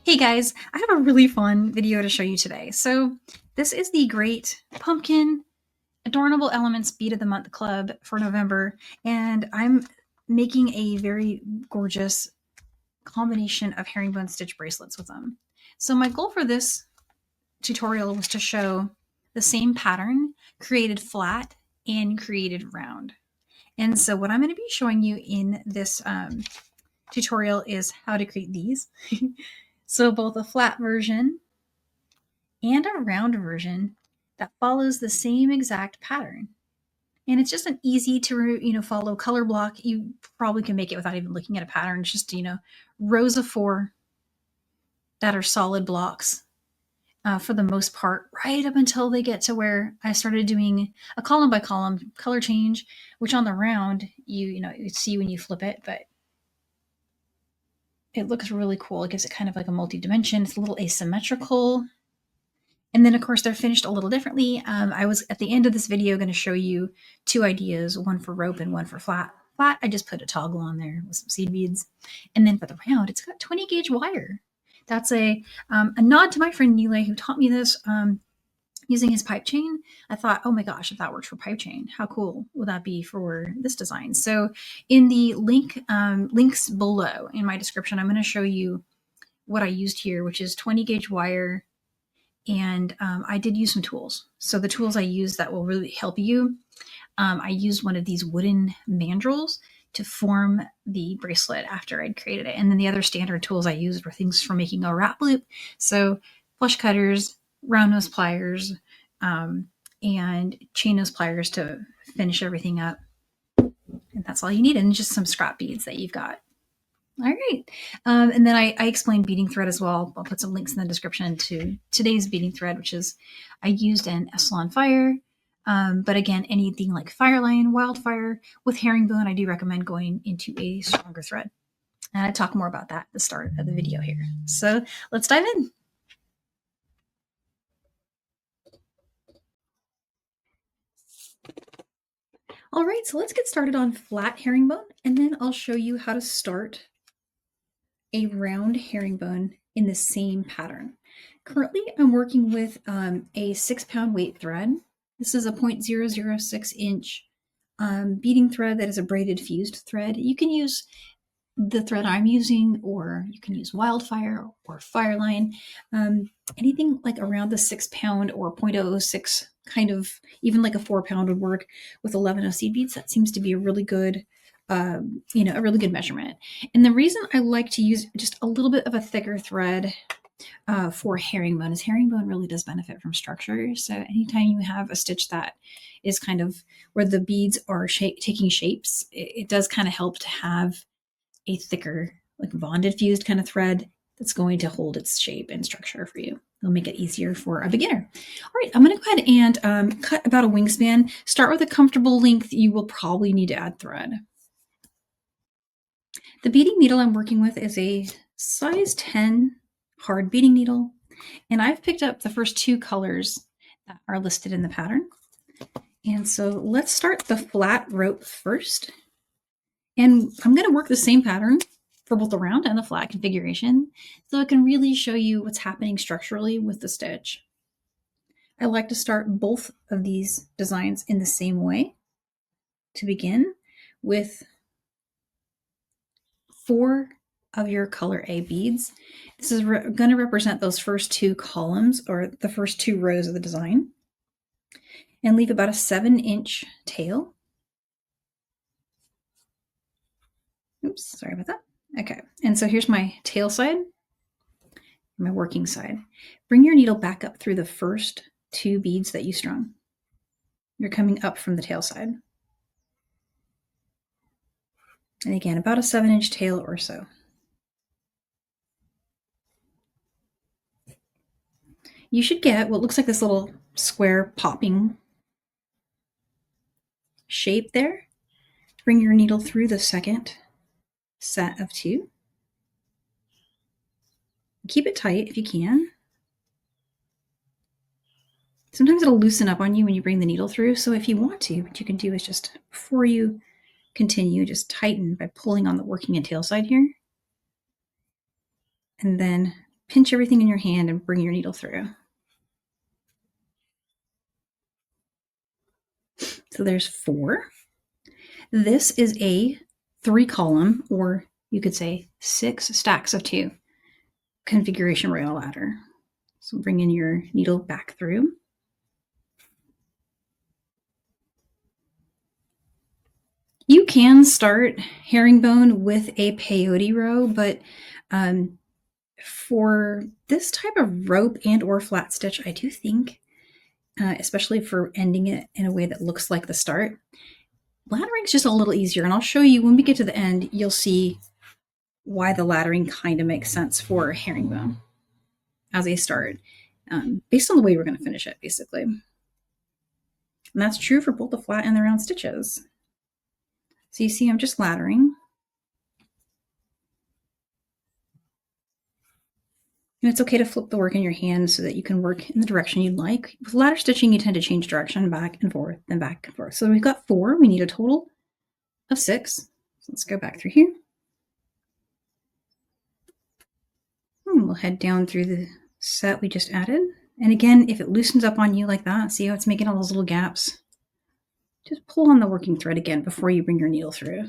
Hey guys, I have a really fun video to show you today. So this is the Great Pumpkin Adornable Elements Bead of the Month Club for November, and I'm making a very gorgeous combination of herringbone stitch bracelets with them. So my goal for this tutorial was to show the same pattern created flat and created round. And so what I'm going to be showing you in this tutorial is how to create these. So both a flat version and a round version that follows the same exact pattern. And it's just an easy to follow color block. You probably can make it without even looking at a pattern. It's just rows of 4 that are solid blocks for the most part, right up until they get to where I started doing a column by column color change, which on the round you see when you flip it, but it looks really cool. It gives it kind of like a multi-dimension. It's a little asymmetrical. And then, of course, they're finished a little differently. I was, at the end of this video, going to show you 2 ideas, one for rope and one for flat. Flat, I just put a toggle on there with some seed beads. And then for the round, it's got 20 gauge wire. That's a nod to my friend Nile, who taught me this using his pipe chain. I thought, oh my gosh, if that works for pipe chain, how cool would that be for this design? So in the links below in my description, I'm going to show you what I used here, which is 20 gauge wire. And I did use some tools. So the tools I used that will really help you, I used one of these wooden mandrels to form the bracelet after I'd created it. And then the other standard tools I used were things for making a wrap loop. So flush cutters, round nose pliers, and chain nose pliers to finish everything up. And that's all you need. And just some scrap beads that you've got. All right. And then I explained beading thread as well. I'll put some links in the description to today's beading thread, which is I used an S-Lon fire. But again, anything like Fireline, Wildfire with herringbone, I do recommend going into a stronger thread. And I talk more about that at the start of the video here. So let's dive in. All right, so let's get started on flat herringbone, and then I'll show you how to start a round herringbone in the same pattern. Currently, I'm working with a 6-pound weight thread. This is a 0.006 inch beading thread that is a braided fused thread. You can use the thread I'm using, or you can use Wildfire or Fireline. Anything like around the 6-pound or 0.006, kind of, even like a 4-pound would work with 11 seed beads. That seems to be a really good a really good measurement. And the reason I like to use just a little bit of a thicker thread for herringbone is herringbone really does benefit from structure. So anytime you have a stitch that is kind of where the beads are taking shapes, it does kind of help to have a thicker, like bonded fused kind of thread that's going to hold its shape and structure for you. It'll make it easier for a beginner. All right, I'm going to go ahead and cut about a wingspan. Start with a comfortable length. You will probably need to add thread. The beading needle I'm working with is a size 10 hard beading needle, and I've picked up the first 2 colors that are listed in the pattern. And so let's start the flat rope first. And I'm going to work the same pattern for both the round and the flat configuration, so it can really show you what's happening structurally with the stitch. I like to start both of these designs in the same way. To begin with 4 of your color A beads. This is going to represent those first 2 columns, or the first 2 rows of the design, and leave about a 7-inch tail. Oops, sorry about that. Okay, and so here's my tail side, my working side. Bring your needle back up through the first 2 beads that you strung. You're coming up from the tail side. And again, about a 7-inch tail or so. You should get what looks like this little square popping shape there. Bring your needle through the second set of 2. Keep it tight if you can. Sometimes it'll loosen up on you when you bring the needle through, so if you want to, what you can do is just, before you continue, just tighten by pulling on the working and tail side here. And then pinch everything in your hand and bring your needle through. So there's 4. This is a 3-column, or you could say 6 stacks of 2 configuration rail ladder. So bring in your needle back through. You can start herringbone with a peyote row, but for this type of rope and or flat stitch, I do think, especially for ending it in a way that looks like the start, laddering is just a little easier. And I'll show you when we get to the end, you'll see why the laddering kind of makes sense for herringbone as a start, based on the way we're going to finish it, basically. And that's true for both the flat and the round stitches. So you see I'm just laddering. And it's okay to flip the work in your hand so that you can work in the direction you'd like. With ladder stitching, you tend to change direction back and forth, then back and forth. So we've got 4. We need a total of 6. So let's go back through here. And we'll head down through the set we just added. And again, if it loosens up on you like that, see how it's making all those little gaps? Just pull on the working thread again before you bring your needle through.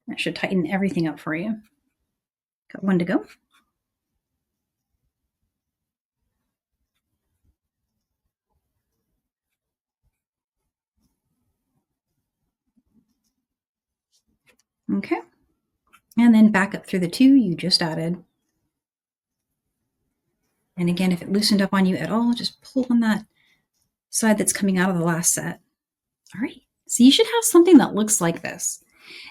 That should tighten everything up for you. Got 1 to go. Okay. And then back up through the 2 you just added. And again, if it loosened up on you at all, just pull on that side that's coming out of the last set. All right, so you should have something that looks like this.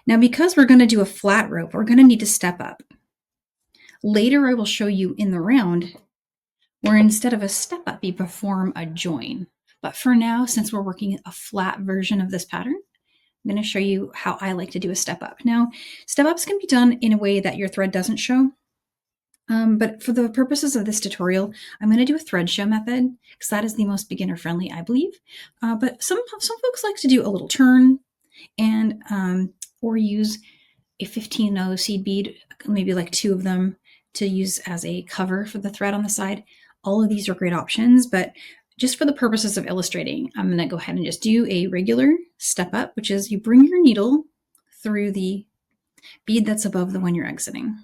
Now, because we're going to do a flat rope, we're going to need to step up. Later, I will show you in the round where instead of a step up, you perform a join. But for now, since we're working a flat version of this pattern, I'm going to show you how I like to do a step up. Now, step ups can be done in a way that your thread doesn't show. But for the purposes of this tutorial, I'm going to do a thread show method because that is the most beginner friendly, I believe. But some folks like to do a little turn and or use a 15-0 seed bead, maybe like 2 of them to use as a cover for the thread on the side. All of these are great options, but just for the purposes of illustrating, I'm going to go ahead and just do a regular step up, which is you bring your needle through the bead that's above the one you're exiting.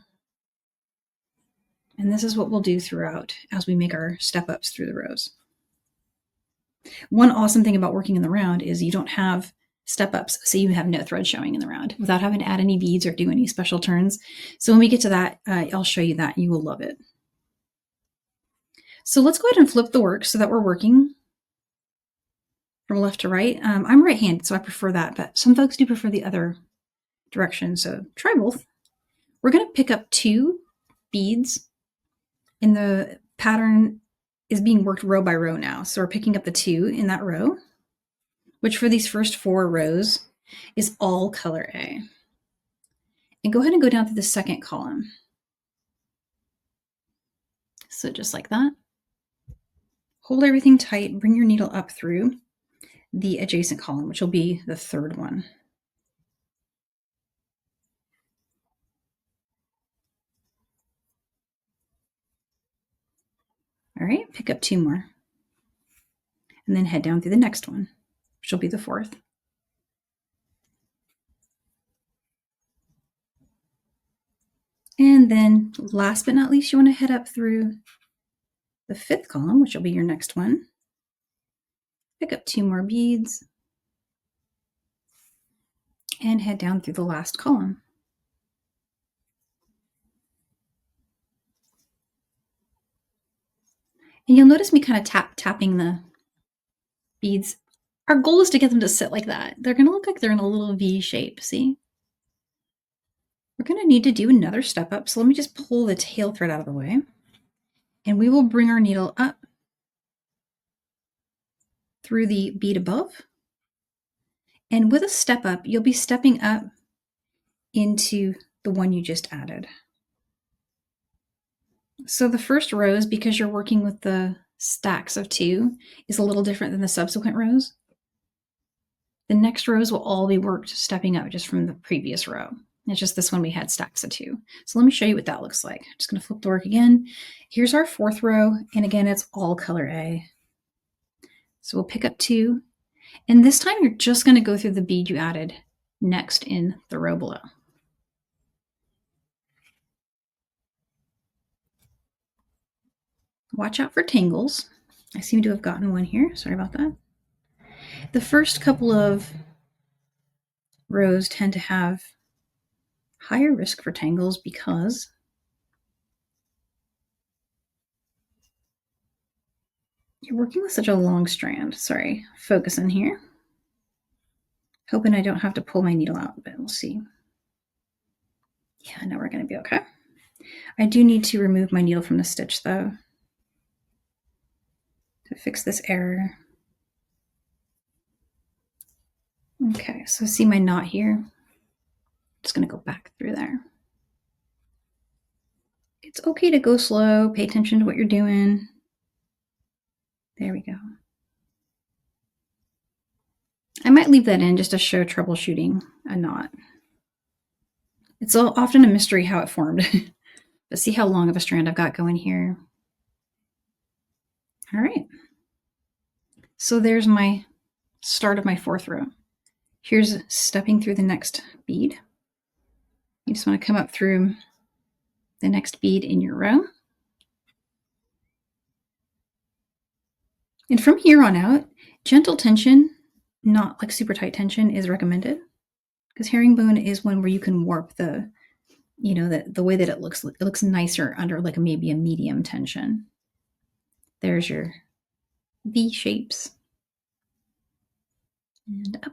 And this is what we'll do throughout as we make our step ups through the rows. One awesome thing about working in the round is you don't have step ups, so you have no thread showing in the round without having to add any beads or do any special turns. So when we get to that, I'll show you that. You will love it. So let's go ahead and flip the work so that we're working from left to right. I'm right-handed, so I prefer that, but some folks do prefer the other direction, so try both. We're going to pick up 2 beads. And the pattern is being worked row by row now. So we're picking up the 2 in that row, which for these first 4 rows is all color A. And go ahead and go down through the second column. So just like that. Hold everything tight, bring your needle up through the adjacent column, which will be the 3rd one. All right, pick up 2 more. And then head down through the next one, which will be the 4th. And then last but not least, you want to head up through the 5th column, which will be your next one. Pick up 2 more beads and head down through the last column. And you'll notice me kind of tapping the beads. Our goal is to get them to sit like that. They're going to look like they're in a little V shape, see? We're going to need to do another step up, so let me just pull the tail thread out of the way. And we will bring our needle up through the bead above. And with a step up, you'll be stepping up into the one you just added. So the first rows, because you're working with the stacks of 2, is a little different than the subsequent rows. The next rows will all be worked stepping up just from the previous row. It's just this one we had stacks of 2. So let me show you what that looks like. I'm just going to flip the work again. Here's our 4th row, and again, it's all color A. So we'll pick up 2, and this time you're just going to go through the bead you added next in the row below. Watch out for tangles. I seem to have gotten one here. Sorry about that. The first couple of rows tend to have higher risk for tangles because you're working with such a long strand. Sorry, focus in here. Hoping I don't have to pull my needle out, but we'll see. Yeah, I know we're going to be okay. I do need to remove my needle from the stitch though to fix this error. Okay, so see my knot here? Just going to go back through there. It's okay to go slow. Pay attention to what you're doing. There we go. I might leave that in just to show troubleshooting a knot. It's often a mystery how it formed. But see how long of a strand I've got going here. All right. So there's my start of my 4th row. Here's stepping through the next bead. You just want to come up through the next bead in your row. And from here on out, gentle tension, not like super tight tension, is recommended, because herringbone is one where you can warp the, the way that it looks nicer under like maybe a medium tension. There's your V shapes. And up.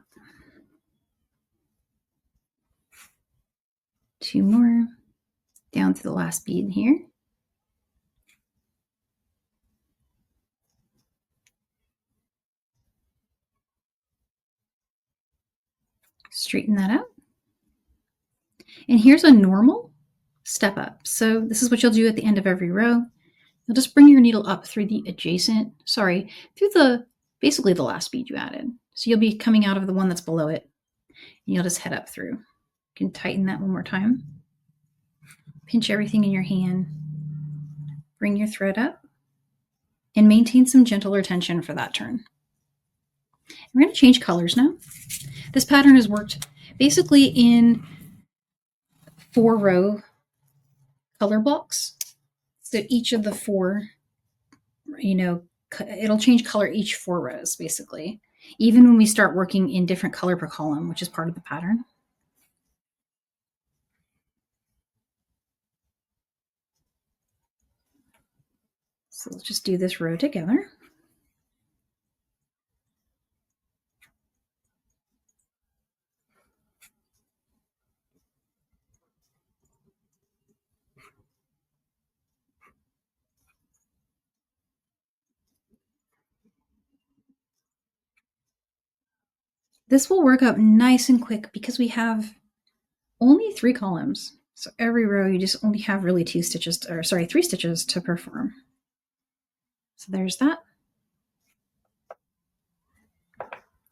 2 more down to the last bead here. Straighten that out. And here's a normal step up. So this is what you'll do at the end of every row. You'll just bring your needle up through the basically the last bead you added. So you'll be coming out of the one that's below it, and you'll just head up through. You can tighten that one more time. Pinch everything in your hand. Bring your thread up and maintain some gentler tension for that turn. We're going to change colors now. This pattern has worked basically in 4-row color blocks. So each of the 4, it'll change color each 4 rows, basically. Even when we start working in different color per column, which is part of the pattern. So let's just do this row together. This will work up nice and quick because we have only 3 columns. So every row you just only have really 3 stitches to perform. So there's that.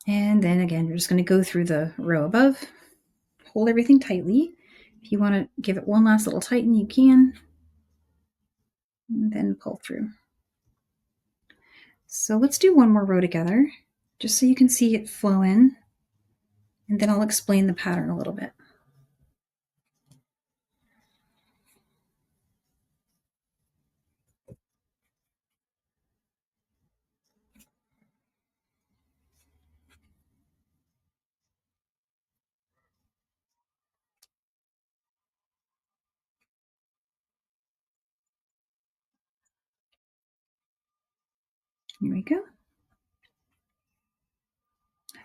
And then again, you're just going to go through the row above, hold everything tightly. If you want to give it one last little tighten, you can, and then pull through. So let's do one more row together, just so you can see it flow in, and then I'll explain the pattern a little bit. Here we go.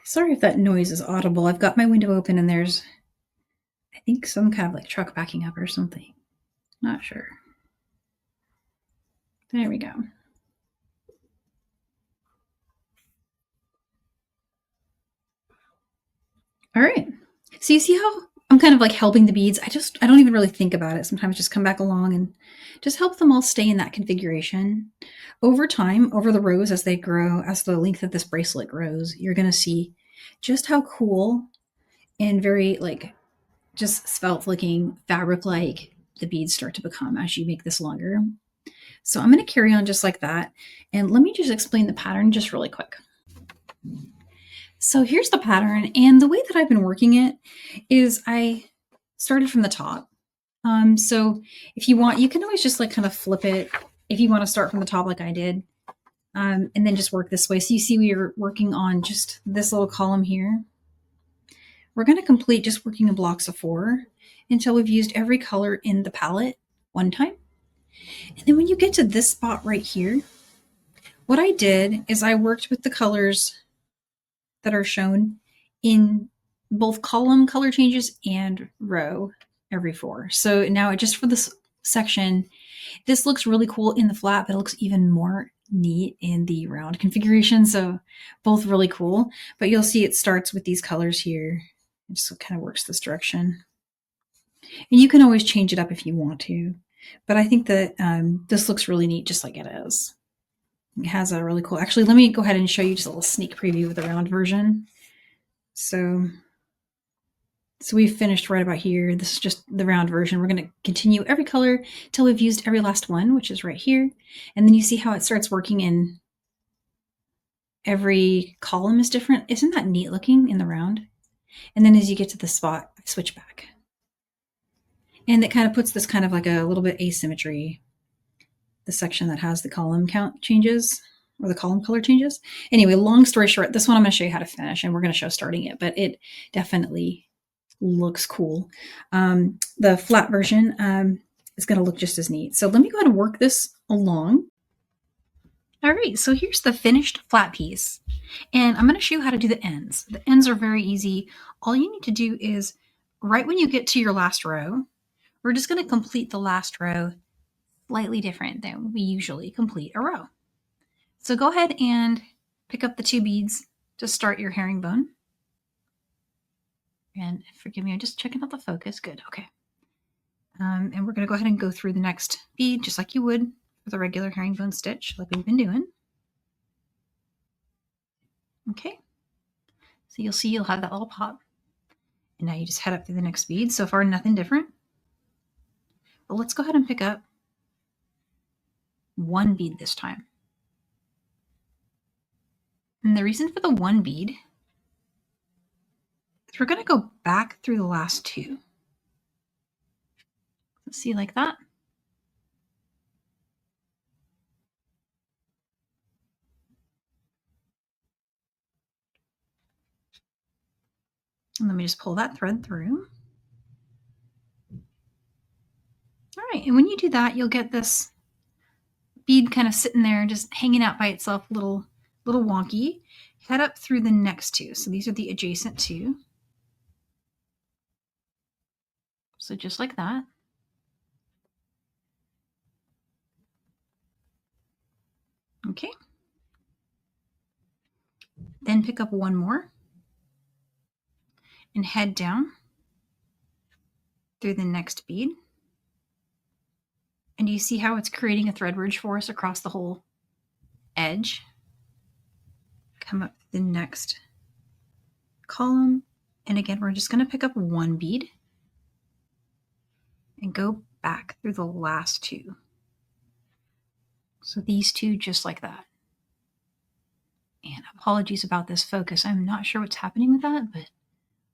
Sorry if that noise is audible. I've got my window open and there's, I think, some kind of like truck backing up or something. Not sure. There we go. All right. So you see how I'm kind of like helping the beads? I don't even really think about it. Sometimes just come back along and just help them all stay in that configuration. Over time, over the rows as they grow, as the length of this bracelet grows, you're going to see just how cool and very like just felt looking fabric-like the beads start to become as you make this longer. So I'm going to carry on just like that. And let me just explain the pattern just really quick. So here's the pattern. And the way that I've been working it is I started from the top. So if you want, you can always just like kind of flip it if you want to start from the top like I did. And then just work this way. So you see we are working on just this little column here. We're going to complete just working in blocks of 4 until we've used every color in the palette one time. And then when you get to this spot right here, what I did is I worked with the colors that are shown in both column color changes and row every 4. So now just for this section, this looks really cool in the flat, but it looks even more neat in the round configuration. So both really cool, but you'll see it starts with these colors here. It just kind of works this direction. And you can always change it up if you want to, but I think that this looks really neat just like it is. It has a really cool, actually, let me go ahead and show you just a little sneak preview of the round version. So we've finished right about here. This is just the round version. We're going to continue every color till we've used every last one, which is right here. And then you see how it starts working in every column is different. Isn't that neat looking in the round? And then as you get to the spot, I switch back. And it kind of puts this kind of like a little bit asymmetry, the section that has the column count changes or the column color changes. Anyway, long story short, this one I'm going to show you how to finish, and we're going to show starting it, but it definitely looks cool. The flat version is going to look just as neat. So let me go ahead and work this along. All right, so here's the finished flat piece. And I'm going to show you how to do the ends. The ends are very easy. All you need to do is right when you get to your last row, we're just going to complete the last row slightly different than we usually complete a row. So go ahead and pick up the 2 beads to start your herringbone. And forgive me, I'm just checking out the focus. Good, okay. And we're going to go ahead and go through the next bead just like you would with a regular herringbone stitch like we've been doing. Okay, so you'll see you'll have that little pop. And now you just head up through the next bead. So far, nothing different. But let's go ahead and pick up 1 bead this time. And the reason for the 1 bead is we're going to go back through the last 2. Let's see, like that. And let me just pull that thread through. All right, and when you do that, you'll get this bead kind of sitting there, just hanging out by itself, little wonky. Head up through the next 2. So these are the adjacent 2. So just like that. Okay. Then pick up 1 more and head down through the next bead. And you see how it's creating a thread bridge for us across the whole edge? Come up the next column. And again, we're just going to pick up 1 bead and go back through the last 2. So these 2 just like that. And apologies about this focus. I'm not sure what's happening with that, but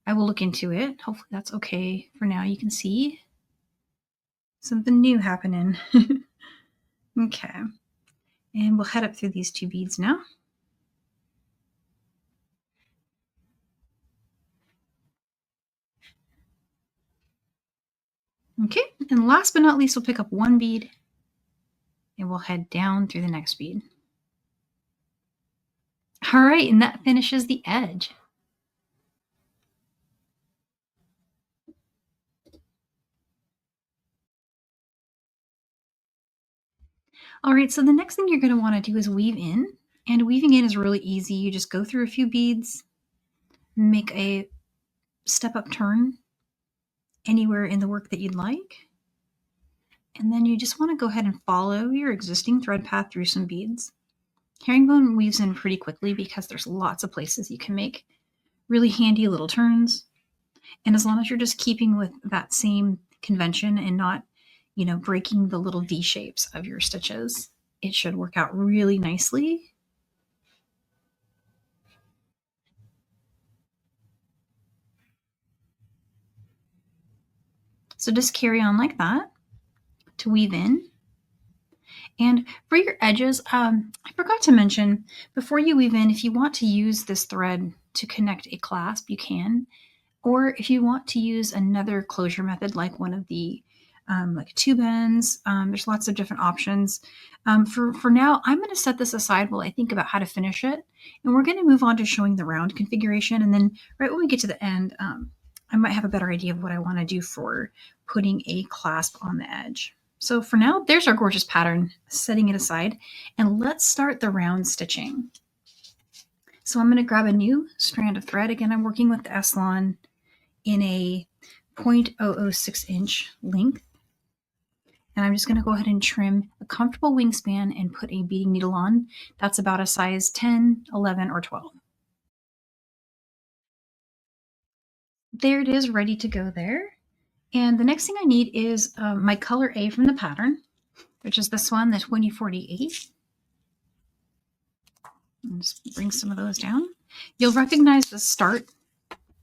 I will look into it. Hopefully that's okay for now. You can see something new happening. Okay. And we'll head up through these 2 beads now. Okay, and last but not least, we'll pick up 1 bead and we'll head down through the next bead. All right, and that finishes the edge. All right, so the next thing you're going to want to do is weave in. And weaving in is really easy. You just go through a few beads, make a step-up turn anywhere in the work that you'd like. And then you just want to go ahead and follow your existing thread path through some beads. Herringbone weaves in pretty quickly because there's lots of places you can make really handy little turns. And as long as you're just keeping with that same convention and not, breaking the little V shapes of your stitches, it should work out really nicely. So just carry on like that to weave in. And for your edges, I forgot to mention, before you weave in, if you want to use this thread to connect a clasp, you can. Or if you want to use another closure method, like one of the like tube ends, there's lots of different options. For now, I'm going to set this aside while I think about how to finish it. And we're going to move on to showing the round configuration. And then right when we get to the end, I might have a better idea of what I want to do for putting a clasp on the edge. So for now, there's our gorgeous pattern, setting it aside. And let's start the round stitching. So I'm going to grab a new strand of thread. Again, I'm working with the S-Lon in a 0.006 inch length. And I'm just going to go ahead and trim a comfortable wingspan and put a beading needle on. That's about a size 10, 11, or 12. There it is, ready to go there. And the next thing I need is my color A from the pattern, which is this one, the 2048. Just bring some of those down. You'll recognize the start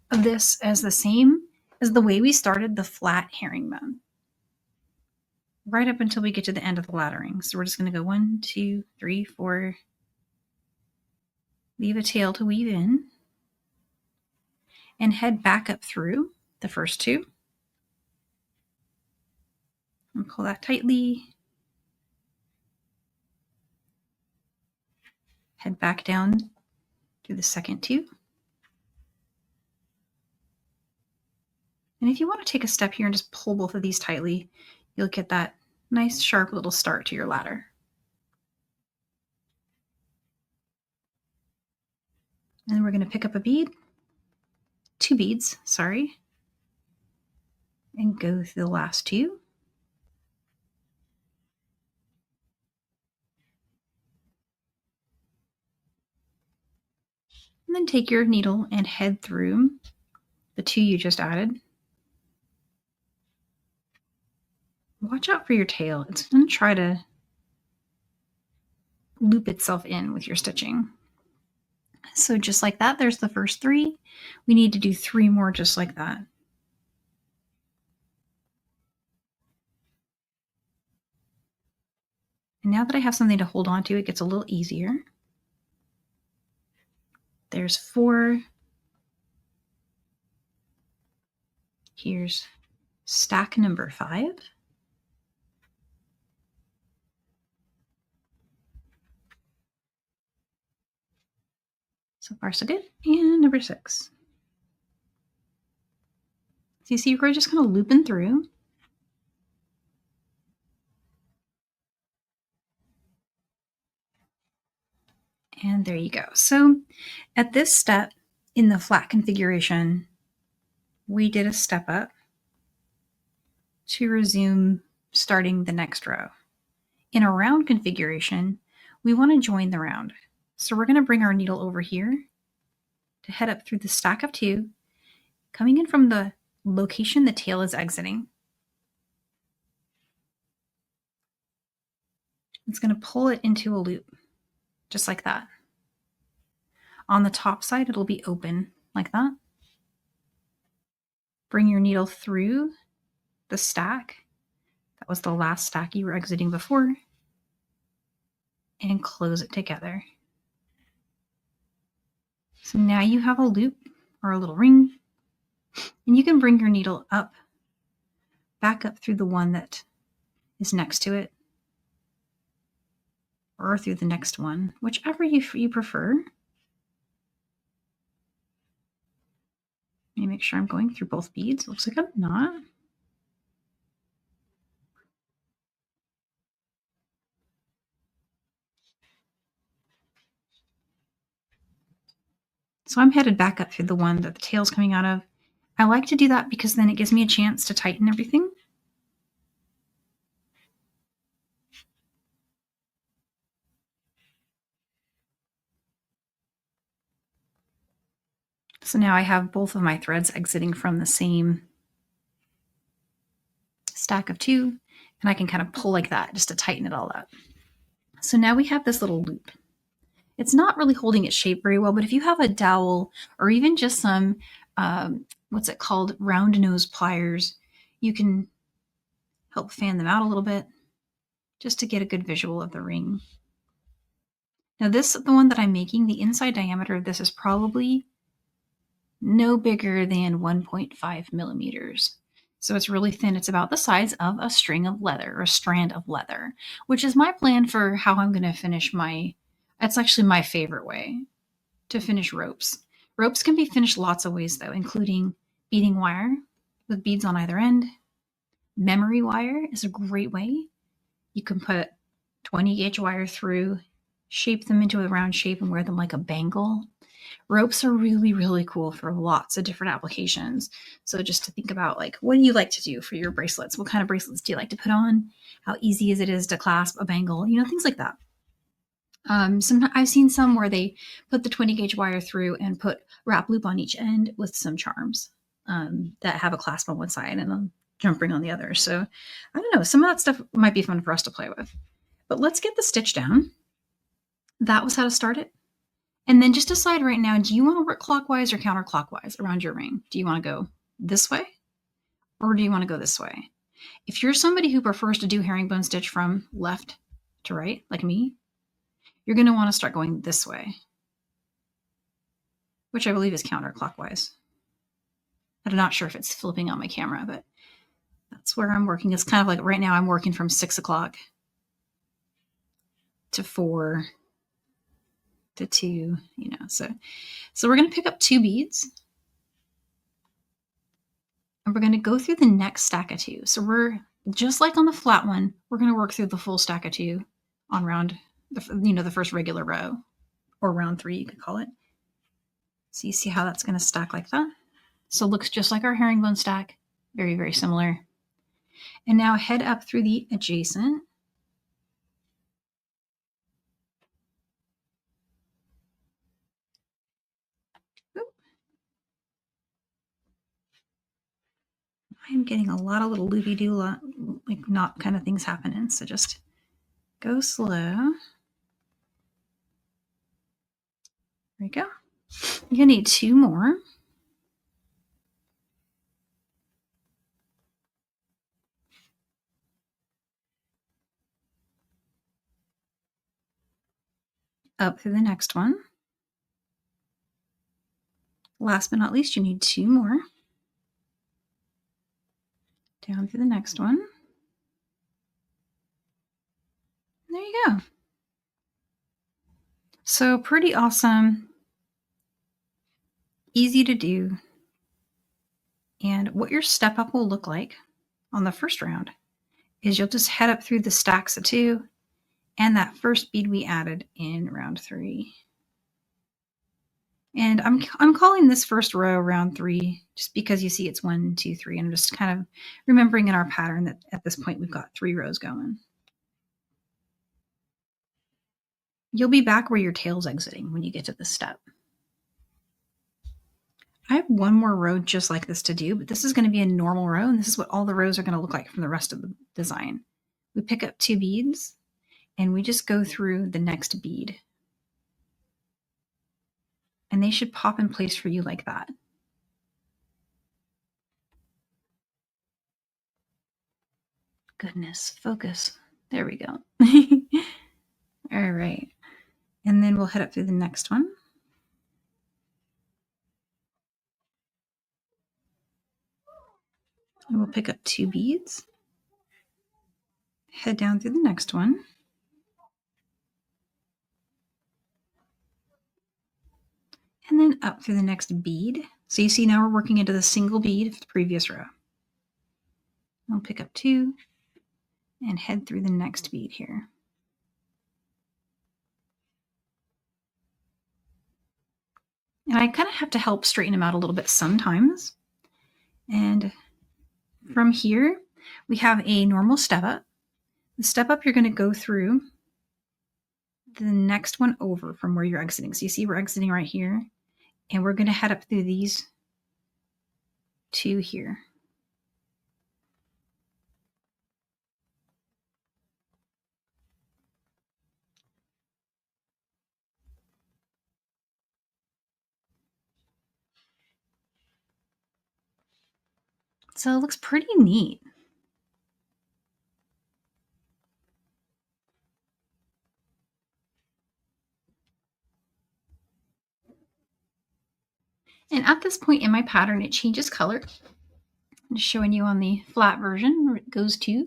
of this as the same as the way we started the flat herringbone, right up until we get to the end of the laddering. So we're just going to go 1, 2, 3, 4, leave a tail to weave in, and head back up through the first two. And pull that tightly. Head back down through the second two. And if you want to take a step here and just pull both of these tightly, you'll get that nice sharp little start to your ladder. And then we're going to pick up a bead, 2 beads, sorry, and go through the last two. And then take your needle and head through the 2 you just added. Watch out for your tail. It's going to try to loop itself in with your stitching. So just like that, there's the first 3. We need to do 3 more just like that. And now that I have something to hold on to, it gets a little easier. There's 4. Here's stack number 5. So far, so good. And number 6. So you see, we're just kind of looping through. And there you go. So at this step in the flat configuration, we did a step up to resume starting the next row. In a round configuration, we want to join the round. So we're going to bring our needle over here to head up through the stack of 2, coming in from the location the tail is exiting. It's going to pull it into a loop, just like that. On the top side, it'll be open like that. Bring your needle through the stack. That was the last stack you were exiting before. And close it together. So now you have a loop or a little ring, and you can bring your needle up, back up through the one that is next to it, or through the next one, whichever you prefer. Let me make sure I'm going through both beads. Looks like I'm not. So I'm headed back up through the one that the tail's coming out of. I like to do that because then it gives me a chance to tighten everything. So now I have both of my threads exiting from the same stack of 2, and I can kind of pull like that just to tighten it all up. So now we have this little loop. It's not really holding its shape very well, but if you have a dowel or even just some, what's it called, round nose pliers, you can help fan them out a little bit just to get a good visual of the ring. Now this, the one that I'm making, the inside diameter of this is probably no bigger than 1.5 millimeters. So it's really thin. It's about the size of a string of leather or a strand of leather, which is my plan for how I'm going to finish my, that's actually my favorite way to finish ropes. Ropes can be finished lots of ways though, including beading wire with beads on either end. Memory wire is a great way. You can put 20 gauge wire through, shape them into a round shape and wear them like a bangle. Ropes are really, really cool for lots of different applications. So just to think about, like, what do you like to do for your bracelets? What kind of bracelets do you like to put on? How easy is it to clasp a bangle? You know, things like that. I've seen some where they put the 20 gauge wire through and put wrap loop on each end with some charms that have a clasp on one side and a jump ring on the other. So I don't know, some of that stuff might be fun for us to play with. But let's get the stitch down. That was how to start it. And then just decide right now, do you want to work clockwise or counterclockwise around your ring? Do you want to go this way or do you want to go this way? If you're somebody who prefers to do herringbone stitch from left to right, like me, you're going to want to start going this way, which I believe is counterclockwise. I'm not sure if it's flipping on my camera, but that's where I'm working. It's kind of like right now I'm working from 6 o'clock to 4 to 2, you know. So we're going to pick up 2 beads and we're going to go through the next stack of 2. So we're just like on the flat one, we're going to work through the full stack of 2 on round, the first regular row, or round 3, you could call it. So you see how that's going to stack like that. So it looks just like our herringbone stack, very, very similar. And now head up through the adjacent. I'm getting a lot of little loopy-doo, like knot kind of things happening. So just go slow. There we go. You're gonna need 2 more. Up through the next one. Last but not least, you need 2 more. Down through the next one. There you go. So pretty awesome. Easy to do. And what your step up will look like on the first round is you'll just head up through the stacks of 2 and that first bead we added in round 3. And I'm calling this first row round 3 just because you see it's 1, 2, 3, and I'm just kind of remembering in our pattern that at this point we've got 3 rows going. You'll be back where your tail's exiting when you get to this step. I have 1 more row just like this to do, but this is going to be a normal row, and this is what all the rows are going to look like from the rest of the design. We pick up 2 beads, and we just go through the next bead. And they should pop in place for you like that. Goodness, focus. There we go. All right. And then we'll head up through the next one. And we'll pick up 2 beads. Head down through the next one. And then up through the next bead. So you see now we're working into the single bead of the previous row. We'll pick up 2 and head through the next bead here. And I kind of have to help straighten them out a little bit sometimes. And from here, we have a normal step up. The step up, you're going to go through the next one over from where you're exiting. So you see we're exiting right here. And we're going to head up through these two here. So it looks pretty neat. And at this point in my pattern, it changes color. I'm just showing you on the flat version where it goes to.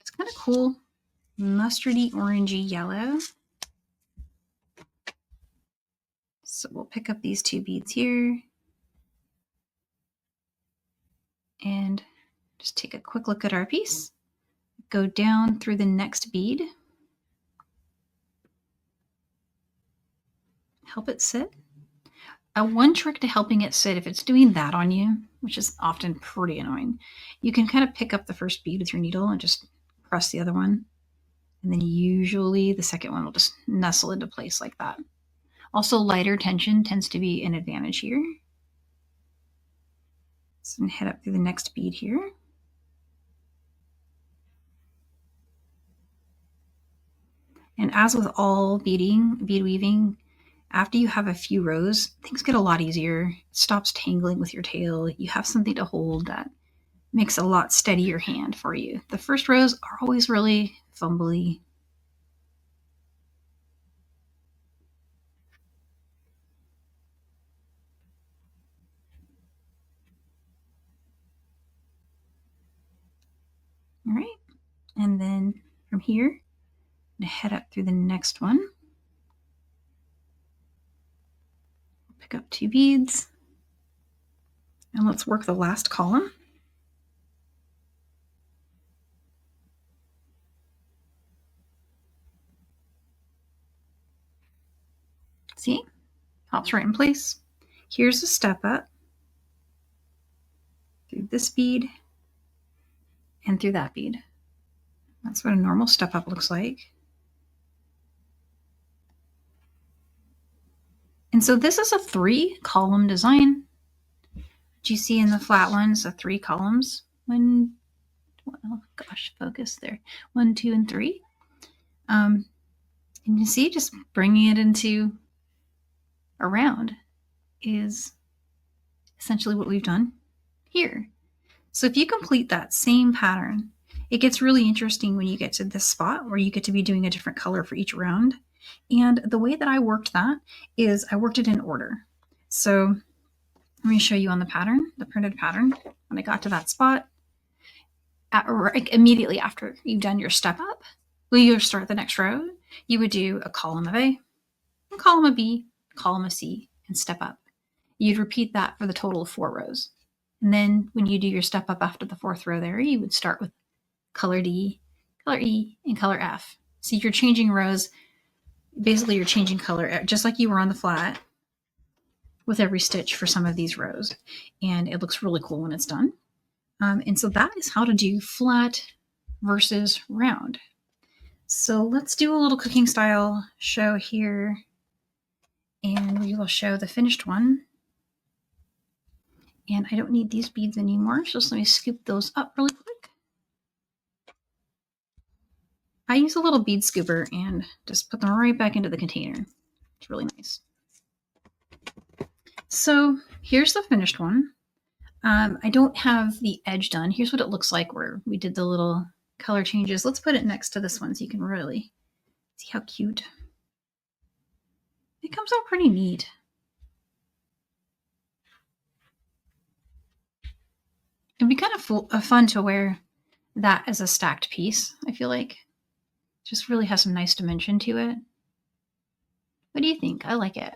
It's kind of cool. Mustardy, orangey yellow. So we'll pick up these two beads here and just take a quick look at our piece. Go down through the next bead. Help it sit. One trick to helping it sit, if it's doing that on you, which is often pretty annoying, you can kind of pick up the first bead with your needle and just press the other one. And then usually the second one will just nestle into place like that. Also, lighter tension tends to be an advantage here. So I'm going to head up through the next bead here. And as with all bead weaving, after you have a few rows, things get a lot easier. It stops tangling with your tail. You have something to hold that makes a lot steadier hand for you. The first rows are always really fumbly. All right. And then from here, I'm going to head up through the next one. Pick up two beads. And let's work the last column. See? Pops right in place. Here's a step up through this bead and through that bead. That's what a normal step up looks like. And so this is a 3-column design. Do you see in the flat ones the 3 columns? Oh gosh, focus there. 1, 2, and 3. And you see, just bringing it into a round is essentially what we've done here. So if you complete that same pattern, it gets really interesting when you get to this spot where you get to be doing a different color for each round. And the way that I worked that is I worked it in order. So let me show you on the pattern, the printed pattern. When I got to that spot, immediately after you've done your step up, will you start the next row? You would do a column of A, a column of B, a column of C, and step up. You'd repeat that for the total of 4 rows. And then when you do your step up after the 4th row there, you would start with color D, color E, and color F. So you're changing rows. Basically, you're changing color just like you were on the flat with every stitch for some of these rows. And it looks really cool when it's done. And so that is how to do flat versus round. So let's do a little cooking style show here. And we will show the finished one. And I don't need these beads anymore, so just let me scoop those up really quick. I use a little bead scooper and just put them right back into the container. It's really nice. So here's the finished one. I don't have the edge done. Here's what it looks like where we did the little color changes. Let's put it next to this one so you can really see how cute. It comes out pretty neat. It'd be kind of fun to wear that as a stacked piece, I feel like. Just really has some nice dimension to it. What do you think? I like it.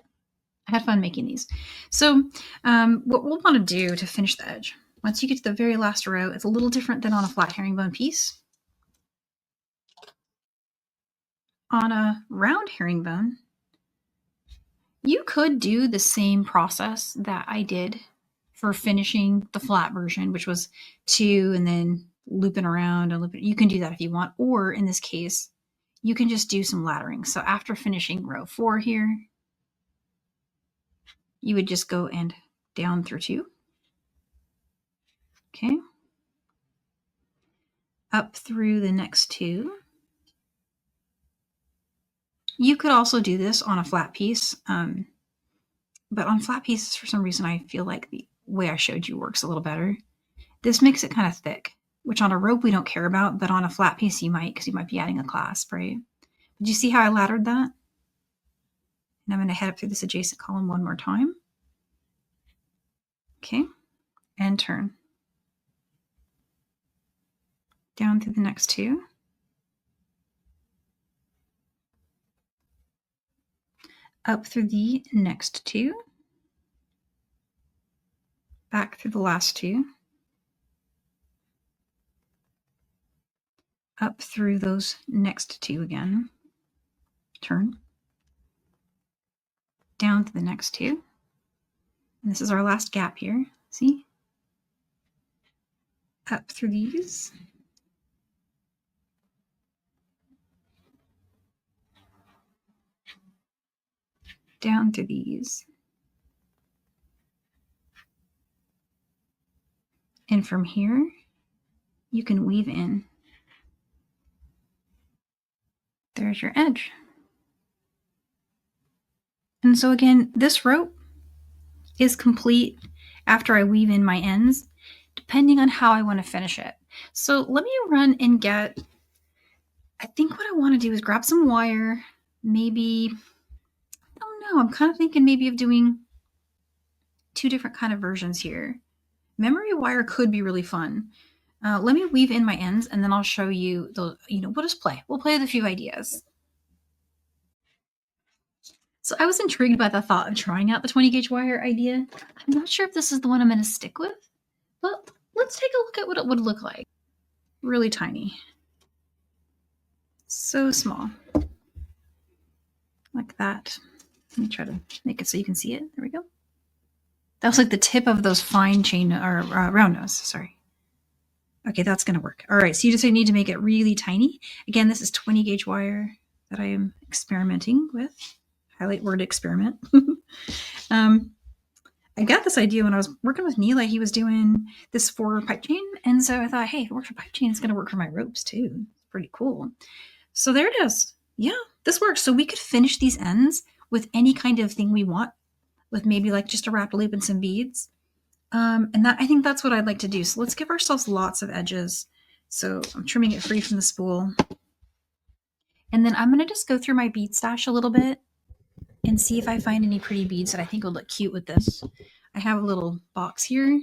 I had fun making these. So what we'll want to do to finish the edge, once you get to the very last row, it's a little different than on a flat herringbone piece. On a round herringbone, you could do the same process that I did for finishing the flat version, which was 2 and then looping around and looping. You can do that if you want, or in this case, you can just do some laddering. So after finishing row 4 here, you would just go and down through 2. Okay. Up through the next 2. You could also do this on a flat piece, but on flat pieces, for some reason, I feel like the way I showed you works a little better. This makes it kind of thick, which on a rope we don't care about, but on a flat piece you might, because you might be adding a clasp, right? Did you see how I laddered that? And I'm going to head up through this adjacent column one more time. Okay, and turn. Down through the next 2. Up through the next 2. Back through the last 2. Up through those next 2 again. Turn. Down to the next 2. And this is our last gap here. See? Up through these. Down through these. And from here, you can weave in. There's your edge. And so again, this rope is complete after I weave in my ends, depending on how I want to finish it. So let me run and get, I think what I want to do is grab some wire, maybe, I don't know, I'm kind of thinking maybe of doing 2 different kind of versions here. Memory wire could be really fun. Let me weave in my ends and then I'll show you the, we'll just play. We'll play with a few ideas. So I was intrigued by the thought of trying out the 20 gauge wire idea. I'm not sure if this is the one I'm going to stick with, but let's take a look at what it would look like. Really tiny. So small. Like that. Let me try to make it so you can see it. There we go. That was like the tip of those fine chain or round nose. Sorry. Okay, that's going to work. All right, so you just need to make it really tiny. Again, this is 20 gauge wire that I am experimenting with. Highlight word experiment. I got this idea when I was working with Neela. He was doing this for pipe chain. And so I thought, hey, if it works for pipe chain, it's going to work for my ropes too. Pretty cool. So there it is. Yeah, this works. So we could finish these ends with any kind of thing we want, with maybe like just a wrapped loop and some beads. And that, I think that's what I'd like to do. So let's give ourselves lots of edges. So I'm trimming it free from the spool. And then I'm going to just go through my bead stash a little bit and see if I find any pretty beads that I think would look cute with this. I have a little box here.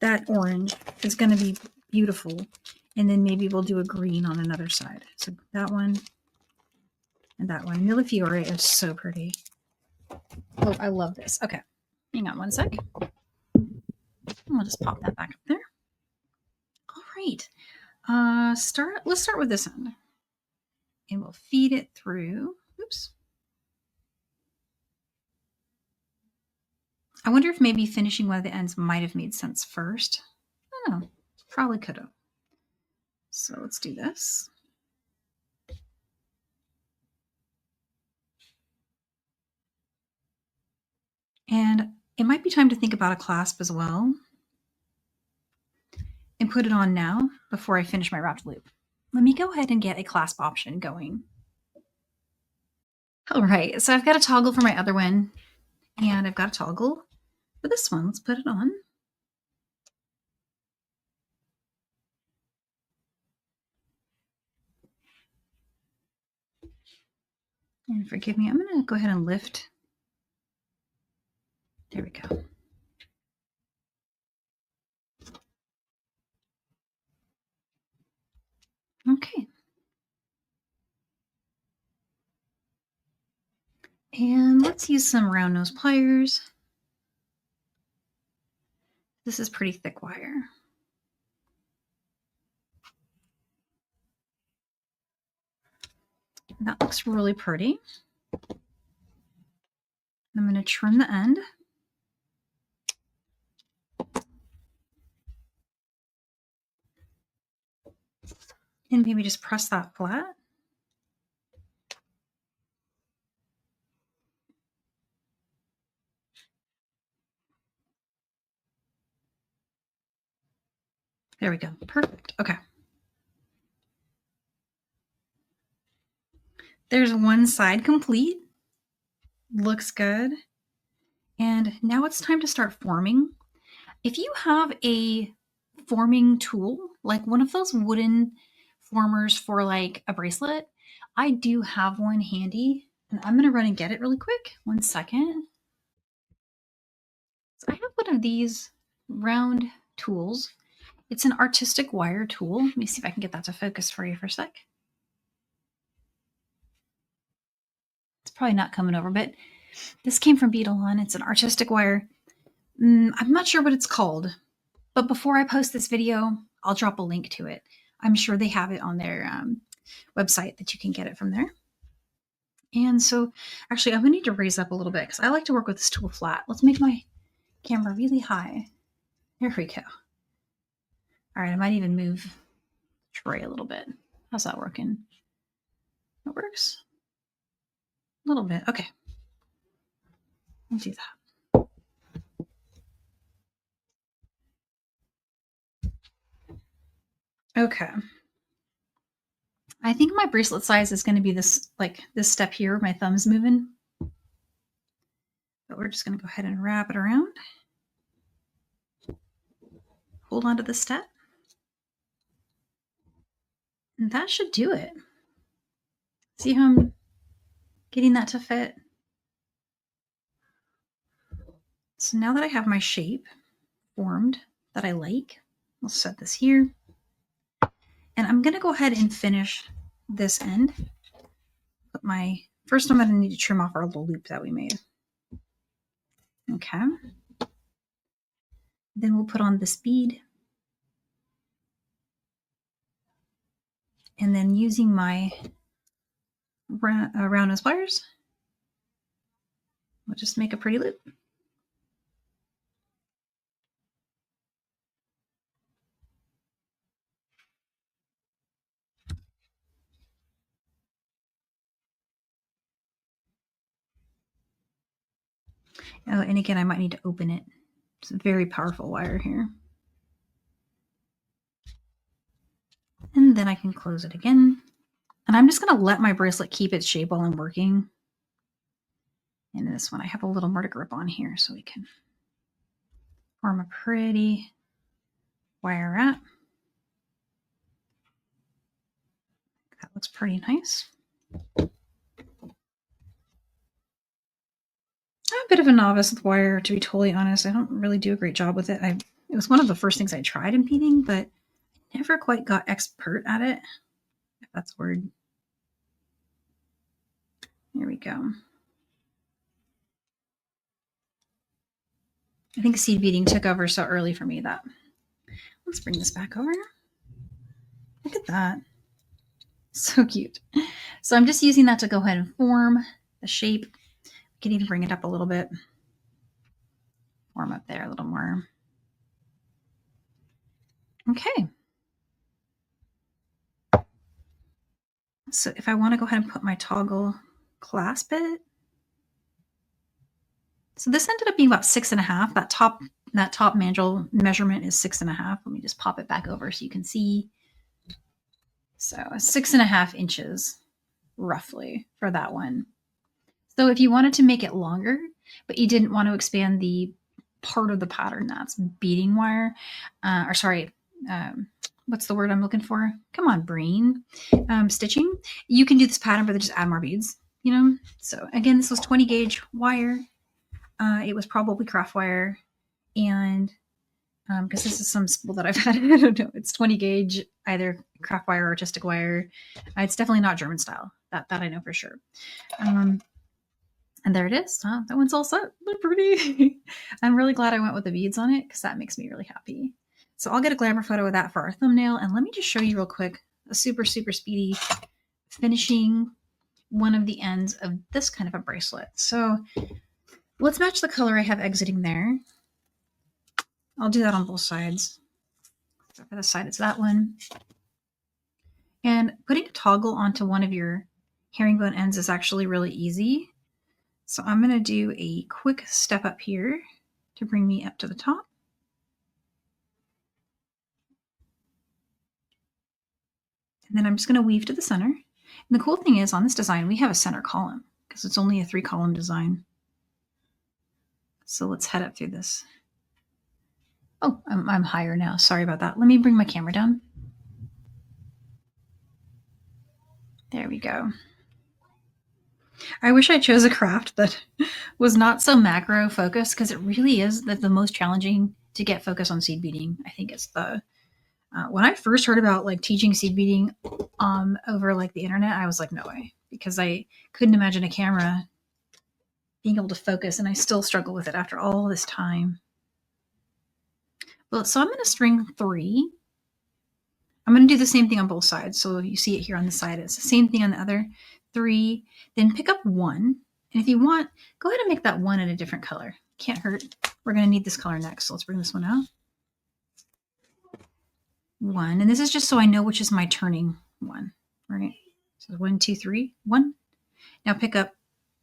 That orange is going to be beautiful. And then maybe we'll do a green on another side. So that one and that one. Millefiore is so pretty. Oh, I love this. Okay, hang on one sec. I'll just pop that back up there. All right. Let's start with this end. And we'll feed it through. Oops. I wonder if maybe finishing one of the ends might have made sense first. I don't know. Probably could have. So let's do this. And it might be time to think about a clasp as well. And put it on now before I finish my wrapped loop. Let me go ahead and get a clasp option going. All right, so I've got a toggle for my other one, and I've got a toggle for this one. Let's put it on. And forgive me, I'm going to go ahead and lift. There we go. Okay. And let's use some round nose pliers. This is pretty thick wire. That looks really pretty. I'm going to trim the end. And maybe just press that flat. There we go. Perfect. Okay. There's one side complete. Looks good. And now it's time to start forming. If you have a forming tool, like one of those wooden formers for like a bracelet, I do have one handy. And I'm going to run and get it really quick. 1 second. So I have one of these round tools. It's an artistic wire tool. Let me see if I can get that to focus for you for a sec. It's probably not coming over, but this came from S-Lon. It's an artistic wire. I'm not sure what it's called, but before I post this video, I'll drop a link to it. I'm sure they have it on their website that you can get it from there. And so actually, I'm going to need to raise up a little bit because I like to work with this tool flat. Let's make my camera really high. There we go. All right, I might even move the tray a little bit. How's that working? It works. A little bit. Okay. I'll do that. Okay. I think my bracelet size is going to be this, like this step here, my thumb's moving. But we're just going to go ahead and wrap it around. Hold on to the step. And that should do it. See how I'm getting that to fit? So now that I have my shape formed that I like, we'll set this here. And I'm going to go ahead and finish this end. First I'm going to need to trim off our little loop that we made. Okay. Then we'll put on this bead. And then using my round nose pliers, we'll just make a pretty loop. Oh, and again, I might need to open it. It's a very powerful wire here. And then I can close it again. And I'm just going to let my bracelet keep its shape while I'm working. And this one, I have a little more to grip on here so we can form a pretty wire wrap. That looks pretty nice. I'm a bit of a novice with wire, to be totally honest. I don't really do a great job with it. It was one of the first things I tried in beading, but I never quite got expert at it, if that's a word. There we go. I think seed beading took over so early for me that. Let's bring this back over. Look at that. So cute. So I'm just using that to go ahead and form the shape. I can even bring it up a little bit. Form up there a little more. Okay. So if I want to go ahead and put my toggle clasp bit. So this ended up being about 6.5. That top mandrel measurement is 6.5. Let me just pop it back over so you can see. So 6.5 inches roughly for that one. So if you wanted to make it longer, but you didn't want to expand the part of the pattern that's beading wire, what's the word I'm looking for? Come on, brain. Stitching. You can do this pattern, but just add more beads, you know? So again, this was 20 gauge wire. It was probably craft wire. And because this is some spool that I've had, I don't know, it's 20 gauge, either craft wire or artistic wire. It's definitely not German style. That I know for sure. And there it is. That one's all set. Look pretty. I'm really glad I went with the beads on it because that makes me really happy. So I'll get a glamour photo of that for our thumbnail. And let me just show you real quick a super, super speedy finishing one of the ends of this kind of a bracelet. So let's match the color I have exiting there. I'll do that on both sides. So for the side, it's that one. And putting a toggle onto one of your herringbone ends is actually really easy. So I'm going to do a quick step up here to bring me up to the top. And then I'm just going to weave to the center. And the cool thing is on this design, we have a center column because it's only a 3-column design. So let's head up through this. Oh, I'm higher now. Sorry about that. Let me bring my camera down. There we go. I wish I chose a craft that was not so macro focused because it really is the most challenging to get focus on seed beading. I think it's the when I first heard about like teaching seed beading over like the internet, I was like, no way, because I couldn't imagine a camera being able to focus, and I still struggle with it after all this time. Well, so I'm going to string 3. I'm going to do the same thing on both sides. So you see it here on the side. It's the same thing on the other 3. Then pick up 1. And if you want, go ahead and make that 1 in a different color. Can't hurt. We're going to need this color next. So let's bring this one out. 1. And this is just so I know which is my turning 1. Right? So 1, 2, 3, 1. Now pick up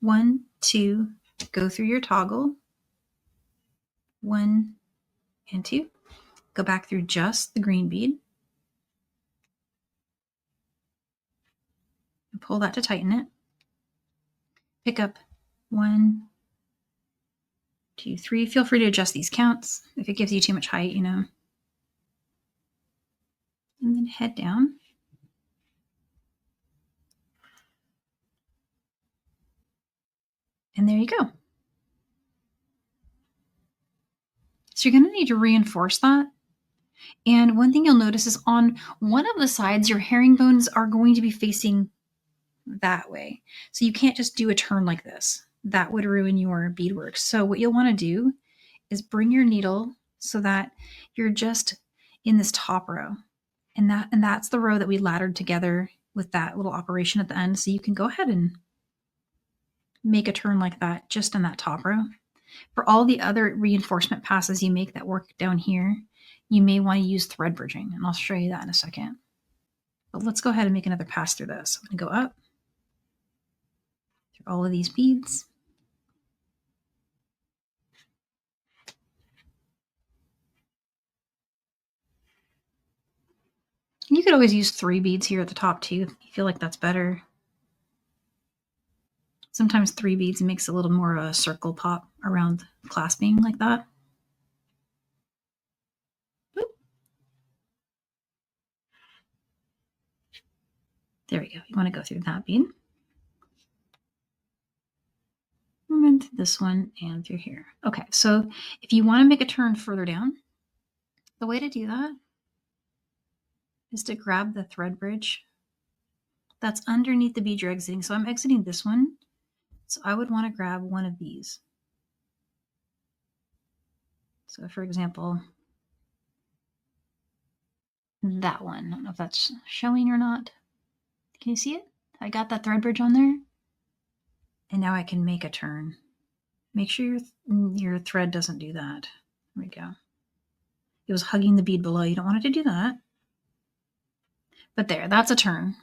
1, 2, go through your toggle. 1 and 2. Go back through just the green bead. And pull that to tighten it. Pick up 1, 2, 3. Feel free to adjust these counts if it gives you too much height, you know. And then head down. And there you go. So you're going to need to reinforce that. And one thing you'll notice is on one of the sides, your herringbones are going to be facing that way. So you can't just do a turn like this. That would ruin your beadwork. So what you'll want to do is bring your needle so that you're just in this top row. And that's the row that we laddered together with that little operation at the end. So you can go ahead and make a turn like that just in that top row. For all the other reinforcement passes you make that work down here, you may want to use thread bridging, and I'll show you that in a second. But let's go ahead and make another pass through this. I'm going to go up through all of these beads. And you could always use 3 beads here at the top too if you feel like that's better. Sometimes 3 beads makes a little more of a circle pop around clasping like that. Boop. There we go. You want to go through that bead. And then through this one and through here. Okay, so if you want to make a turn further down, the way to do that is to grab the thread bridge that's underneath the bead you're exiting. So I'm exiting this one. So I would want to grab one of these. So for example, that one. I don't know if that's showing or not. Can you see it? I got that thread bridge on there. And now I can make a turn. Make sure your thread doesn't do that. There we go. It was hugging the bead below. You don't want it to do that. But there, that's a turn.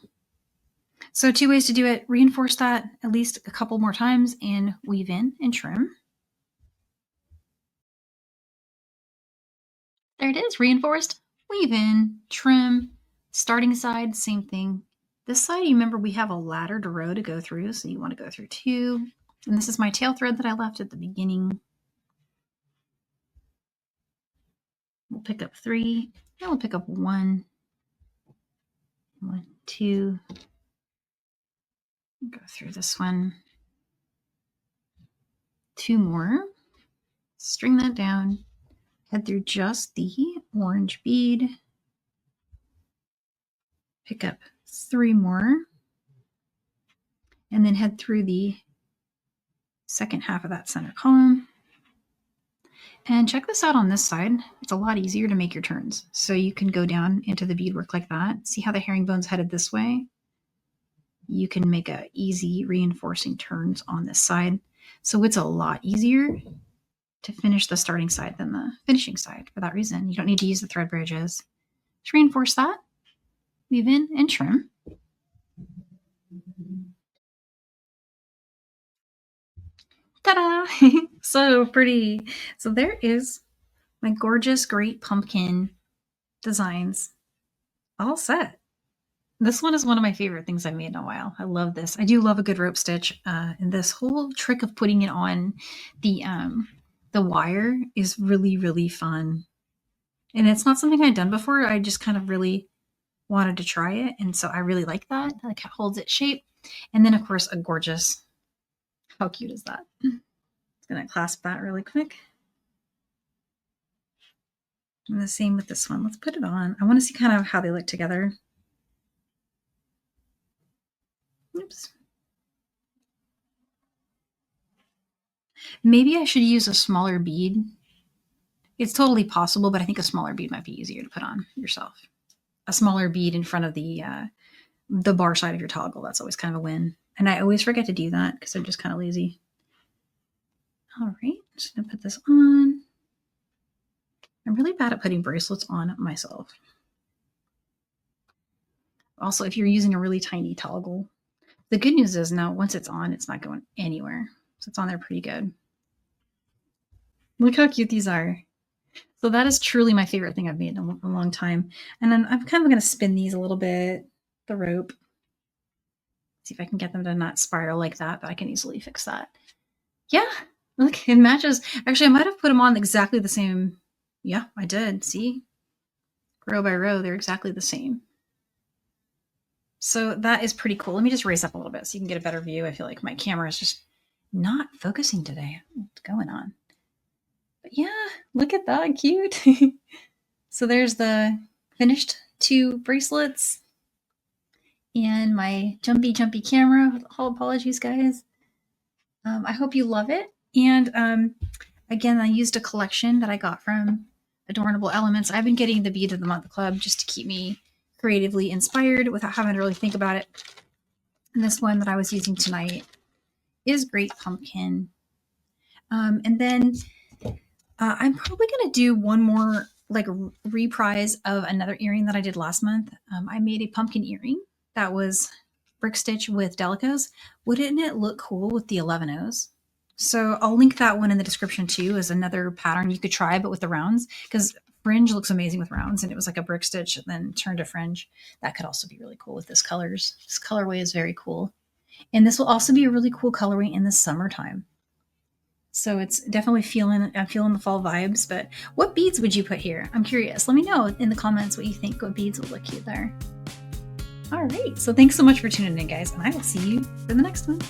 So 2 ways to do it. Reinforce that at least a couple more times and weave in and trim. There it is, reinforced, weave in, trim, starting side, same thing. This side, you remember we have a laddered row to go through, so you want to go through 2. And this is my tail thread that I left at the beginning. We'll pick up 3, and we'll pick up 1, 1, 2. Go through this one. 2 more. String that down. Head through just the orange bead. Pick up 3 more. And then head through the second half of that center column. And check this out on this side. It's a lot easier to make your turns. So you can go down into the beadwork like that. See how the herringbone's headed this way? You can make a easy reinforcing turns on this side. So it's a lot easier to finish the starting side than the finishing side for that reason. You don't need to use the thread bridges. Just reinforce that, weave in, and trim. Ta-da! So pretty. So there is my gorgeous, great pumpkin designs all set. This one is one of my favorite things I've made in a while. I love this. I do love a good rope stitch. And this whole trick of putting it on the wire is really, really fun. And it's not something I'd done before. I just kind of really wanted to try it. And so I really like that. Like it holds its shape. And then of course a gorgeous, how cute is that? Just gonna clasp that really quick. And the same with this one. Let's put it on. I want to see kind of how they look together. Oops. Maybe I should use a smaller bead. It's totally possible, but I think a smaller bead might be easier to put on yourself. A smaller bead in front of the bar side of your toggle. That's always kind of a win. And I always forget to do that because I'm just kind of lazy. All right, just gonna put this on. I'm really bad at putting bracelets on myself. Also, if you're using a really tiny toggle, the good news is now once it's on, it's not going anywhere. So it's on there pretty good. Look how cute these are. So that is truly my favorite thing I've made in a long time. And then I'm kind of going to spin these a little bit, the rope. See if I can get them to not spiral like that, but I can easily fix that. Yeah, look, it matches. Actually, I might have put them on exactly the same. Yeah, I did. See? Row by row, they're exactly the same. So that is pretty cool. Let me just raise up a little bit so you can get a better view. I feel like my camera is just not focusing today. What's going on? But yeah, look at that, cute. So there's the finished 2 bracelets and my jumpy camera. All apologies, guys. I hope you love it. And again, I used a collection that I got from Adornable Elements. I've been getting the Bead of the Month Club just to keep me creatively inspired without having to really think about it. And this one that I was using tonight is Great Pumpkin. And then I'm probably going to do one more like reprise of another earring that I did last month. I made a pumpkin earring that was brick stitch with delicos. Wouldn't it look cool with the 11 O's? So I'll link that one in the description too as another pattern you could try, but with the rounds, because fringe looks amazing with rounds, and it was like a brick stitch and then turned to fringe. That could also be really cool with this colors. This colorway is very cool. And this will also be a really cool colorway in the summertime. So it's definitely I'm feeling the fall vibes. But what beads would you put here? I'm curious. Let me know in the comments what you think, what beads would look cute there. All right. So thanks so much for tuning in, guys. And I will see you for the next one.